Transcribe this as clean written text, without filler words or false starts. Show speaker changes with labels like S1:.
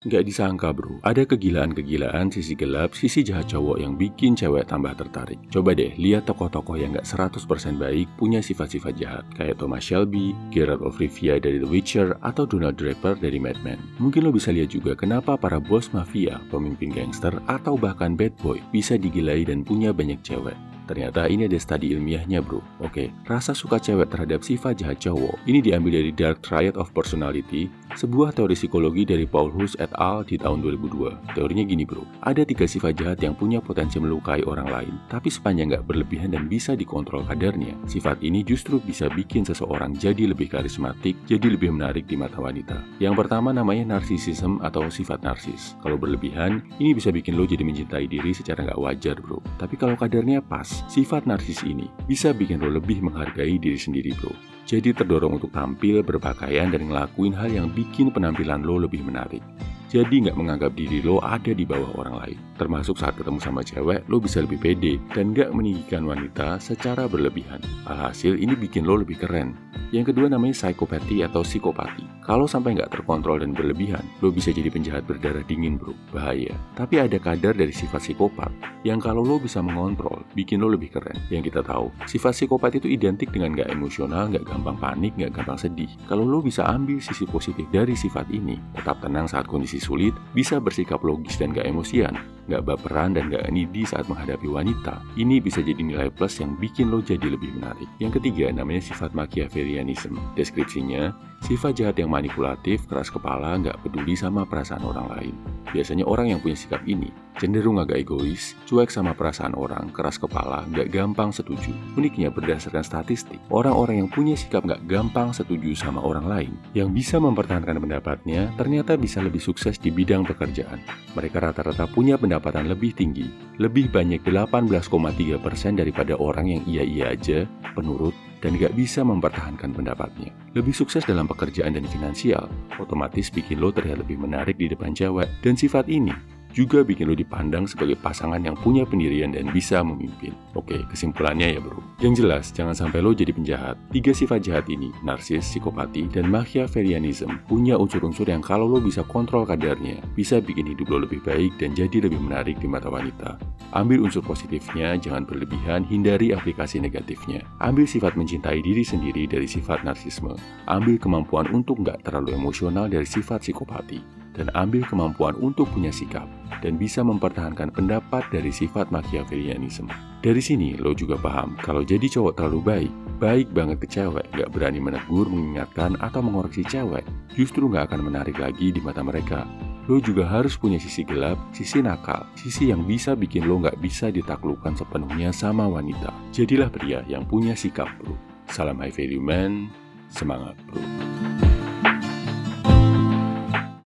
S1: Nggak disangka bro, ada kegilaan-kegilaan sisi gelap, sisi jahat cowok yang bikin cewek tambah tertarik. Coba deh lihat tokoh-tokoh yang nggak 100% baik punya sifat-sifat jahat, kayak Thomas Shelby, Geralt of Rivia dari The Witcher, atau Donald Draper dari Mad Men. Mungkin lo bisa lihat juga kenapa para bos mafia, pemimpin gangster, atau bahkan bad boy bisa digilai dan punya banyak cewek. Ternyata ini ada studi ilmiahnya bro. Oke, rasa suka cewek terhadap sifat jahat cowok ini diambil dari Dark Triad of Personality, sebuah teori psikologi dari Paul Hus et al. Di tahun 2002. Teorinya gini bro, ada 3 sifat jahat yang punya potensi melukai orang lain, tapi sepanjang nggak berlebihan dan bisa dikontrol kadarnya, sifat ini justru bisa bikin seseorang jadi lebih karismatik, jadi lebih menarik di mata wanita. Yang pertama namanya narsisism atau sifat narsis. Kalau berlebihan, ini bisa bikin lo jadi mencintai diri secara nggak wajar bro. Tapi kalau kadarnya pas, sifat narsis ini bisa bikin lo lebih menghargai diri sendiri bro. Jadi terdorong untuk tampil, berpakaian, dan ngelakuin hal yang bikin penampilan lo lebih menarik. Jadi nggak menganggap diri lo ada di bawah orang lain. Termasuk saat ketemu sama cewek, lo bisa lebih pede dan nggak meninggikan wanita secara berlebihan. Alhasil ini bikin lo lebih keren. Yang kedua namanya psikopati atau psikopati. Kalau sampai nggak terkontrol dan berlebihan, lo bisa jadi penjahat berdarah dingin bro, bahaya. Tapi ada kadar dari sifat psikopat yang kalau lo bisa mengontrol, bikin lo lebih keren. Yang kita tahu, sifat psikopat itu identik dengan nggak emosional, nggak gampang panik, nggak gampang sedih. Kalau lo bisa ambil sisi positif dari sifat ini, tetap tenang saat kondisi sulit, bisa bersikap logis dan gak emosian, gak baperan dan gak needy saat menghadapi wanita. Ini bisa jadi nilai plus yang bikin lo jadi lebih menarik. Yang ketiga namanya sifat Machiavellianism. Deskripsinya, sifat jahat yang manipulatif, keras kepala, gak peduli sama perasaan orang lain. Biasanya orang yang punya sikap ini cenderung agak egois, cuek sama perasaan orang, keras kepala, gak gampang setuju. Uniknya berdasarkan statistik, orang-orang yang punya sikap gak gampang setuju sama orang lain, yang bisa mempertahankan pendapatnya, ternyata bisa lebih sukses di bidang pekerjaan. Mereka rata-rata punya pendapatan lebih tinggi, lebih banyak 18,3% daripada orang yang iya-iya aja, penurut, dan gak bisa mempertahankan pendapatnya. Lebih sukses dalam pekerjaan dan finansial, otomatis bikin lo terlihat lebih menarik di depan cewek. Dan sifat ini juga bikin lo dipandang sebagai pasangan yang punya pendirian dan bisa memimpin. Oke, kesimpulannya ya bro. Yang jelas, jangan sampai lo jadi penjahat. 3 sifat jahat ini, narsis, psikopati, dan Machiavellianism, punya unsur-unsur yang kalau lo bisa kontrol kadarnya, bisa bikin hidup lo lebih baik dan jadi lebih menarik di mata wanita. Ambil unsur positifnya, jangan berlebihan, hindari aplikasi negatifnya. Ambil sifat mencintai diri sendiri dari sifat narsisme. Ambil kemampuan untuk nggak terlalu emosional dari sifat psikopati. Dan ambil kemampuan untuk punya sikap dan bisa mempertahankan pendapat dari sifat Machiavellianism. Dari sini lo juga paham kalau jadi cowok terlalu baik banget ke cewek, gak berani menegur, mengingatkan, atau mengoreksi cewek, justru gak akan menarik lagi di mata mereka. Lo juga harus punya sisi gelap, sisi nakal, sisi yang bisa bikin lo gak bisa ditaklukkan sepenuhnya sama wanita. Jadilah pria yang punya sikap bro. Salam high value man, semangat bro.